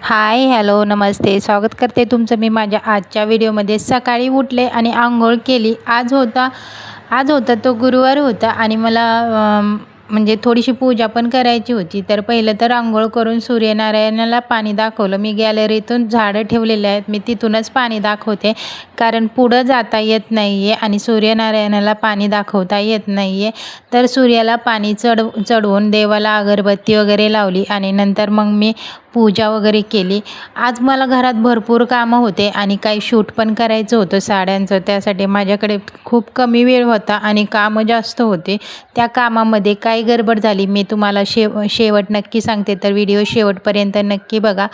हाय, hello, नमस्ते. स्वागत करते तुमचं मी माझ्या आजच्या व्हिडिओमध्ये. सकाळी उठले आणि अंघोळ केली. आज होता तो गुरुवार होता आणि मला म्हणजे थोडीशी पूजा पण करायची होती. तर पहिलं तर अंघोळ करून सूर्यनारायणाला पाणी दाखवलं. मी गॅलरीतून झाडं ठेवलेले आहेत, मी तिथूनच पाणी दाखवते, कारण पुढं जाता येत नाही आहे आणि सूर्यनारायणाला पाणी दाखवता येत नाही आहे. तर सूर्याला पाणी चढवून देवाला अगरबत्ती वगैरे लावली आणि नंतर मग मी पूजा वगैरे केली. आज मला घरात भरपूर कामं होते आणि काही शूट पण करायचं होतं साड्यांचं. त्यासाठी माझ्याकडे खूप कमी वेळ होता आणि कामं जास्त होते. त्या कामामध्ये काय गडबड झाली मी तुम्हाला शेवट नक्की सांगते, तर व्हिडिओ शेवटपर्यंत नक्की बघा.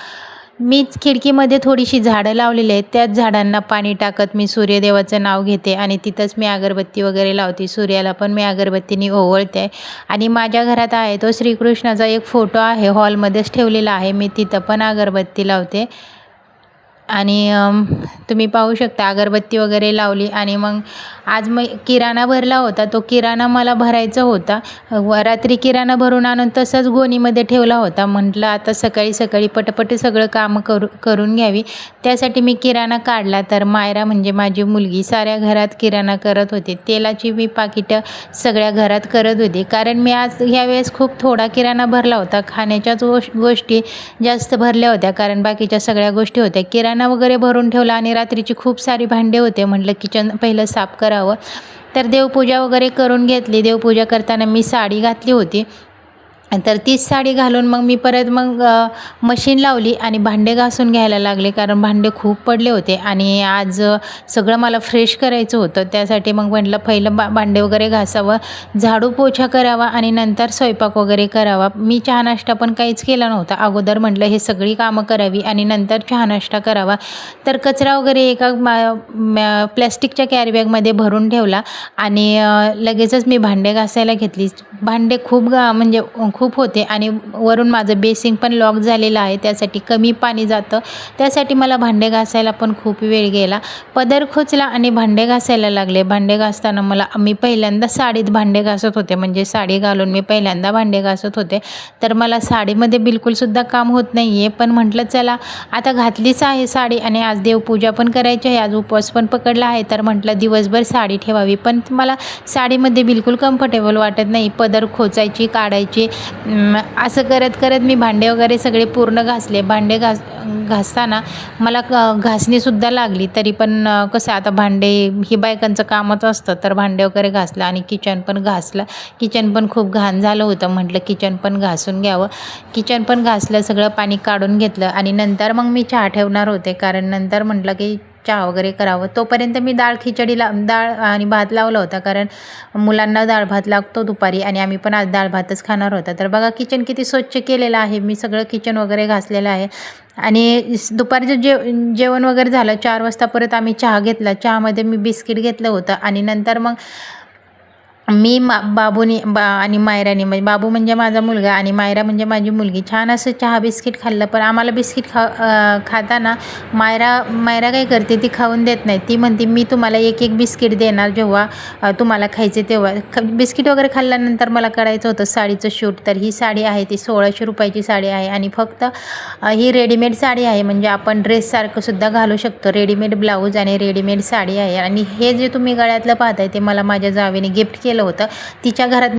मीच खिडकीमध्ये थोडीशी झाडं लावलेली आहेत, त्याच झाडांना पाणी टाकत मी सूर्यदेवाचं नाव घेते आणि तिथंच मी अगरबत्ती वगैरे लावते. सूर्याला पण मी अगरबत्तीने ओवाळते आणि माझ्या घरात आहे तो श्रीकृष्णाचा एक फोटो आहे, हॉलमध्येच ठेवलेला आहे, मी तिथं पण अगरबत्ती लावते. आणि तुम्ही पाहू शकता अगरबत्ती वगैरे लावली. आणि मग आज किराणा भरला होता, तो किराणा मला भरायचा होता. रात्री किराणा भरून आणून तसंच गोणीमध्ये ठेवला होता. म्हटलं आता सकाळी सकाळी पटपट सगळं काम करून घ्यावी, त्यासाठी मी किराणा काढला. तर मायरा म्हणजे माझी मुलगी साऱ्या घरात किराणा करत होती. तेलाची मी पाकिटं सगळ्या घरात करत होती, कारण मी आज ह्यावेळेस खूप थोडा किराणा भरला होता. खाण्याच्याच गोष्टी जास्त भरल्या होत्या, कारण बाकीच्या सगळ्या गोष्टी होत्या. किराणा वगैरे भरून ठेवला आणि रात्रीची खूप सारी भांडे होते. म्हटलं किचन पहिलं साफ करावं. तर देवपूजा वगैरे करून घेतली. देवपूजा करताना मी साडी घातली होती, तर तीच साडी घालून मग मी परत मशीन लावली आणि भांडे घासून घ्यायला लागले, कारण भांडे खूप पडले होते आणि आज सगळं मला फ्रेश करायचं होतं. त्यासाठी मग म्हटलं पहिलं भांडे वगैरे घासावं, झाडू पोछा करावा आणि नंतर स्वयंपाक वगैरे करावा. मी चहा नाश्ता पण काहीच केला नव्हता. अगोदर म्हटलं हे सगळी कामं करावी आणि नंतर चहा नाश्ता करावा. तर कचरा वगैरे एका प्लॅस्टिकच्या कॅरीबॅगमध्ये भरून ठेवला आणि लगेचच मी भांडे घासायला घेतली. भांडे म्हणजे खूप होते आणि वरून माझं बेसिन पण लॉक झालेलं आहे, त्यासाठी कमी पाणी जातं. त्यासाठी मला भांडे घासायला पण खूप वेळ गेला. पदर खोचला आणि भांडे घासायला लागले. भांडे घासताना मी पहिल्यांदा साडीत भांडे घासत होते, म्हणजे साडी घालून मी पहिल्यांदा भांडे घासत होते. तर मला साडीमध्ये बिलकुलसुद्धा काम होत नाही आहे, पण म्हटलं चला आता घातलीच आहे साडी आणि आज देवपूजा पण करायची आहे, आज उपवास पण पकडला आहे, तर म्हटलं दिवसभर साडी ठेवावी. पण मला साडीमध्ये बिलकुल कम्फर्टेबल वाटत नाही. पदर खोचायची, काढायची, असं करत करत मी भांडे वगैरे सगळे पूर्ण घासले. भांडे घासताना मला घासणीसुद्धा लागली, तरी पण कसं आता भांडे ही बायकांचं कामच असतं. तर भांडे वगैरे घासलं आणि किचन पण घासलं. किचन पण खूप घाण झालं होतं, म्हटलं किचन पण घासून घ्यावं. किचन पण घासलं, सगळं पाणी काढून घेतलं आणि नंतर मग मी चहा ठेवणार होते, कारण नंतर म्हटलं की चहा वगैरे करावं. तोपर्यंत मी डाळ आणि भात लावला होता, कारण मुलांना डाळ भात लागतो दुपारी आणि आम्ही पण आज डाळ भातच खाणार होता. तर बघा किचन किती स्वच्छ केलेलं आहे. मी सगळं किचन वगैरे घासलेलं आहे आणि दुपारचं जेवण वगैरे झालं. 4 वाजता परत आम्ही चहा घेतला. चहामध्ये मी बिस्किट घेतलं होतं आणि नंतर मग मी आणि मायराने, म्हणजे बाबू म्हणजे माझा मुलगा आणि मायरा म्हणजे माझी मुलगी, छान असं चहा बिस्किट खाल्लं. पण आम्हाला बिस्किट खाताना मायरा काय करते, ती खाऊन देत नाही. ती म्हणते मी तुम्हाला एक एक बिस्किट देणार जेव्हा तुम्हाला खायचे तेव्हा. बिस्किट वगैरे खाल्ल्यानंतर मला करायचं होतं साडीचं शूट. तर ही साडी आहे ती 1600 रुपयाची साडी आहे आणि फक्त ही रेडीमेड साडी आहे, म्हणजे आपण ड्रेससारखं सुद्धा घालू शकतो. रेडीमेड ब्लाऊज आणि रेडीमेड साडी आहे. आणि हे जे तुम्ही गळ्यातलं पाहताय ते मला माझ्या जावेने गिफ्ट केलं होतं. तिच्या घरात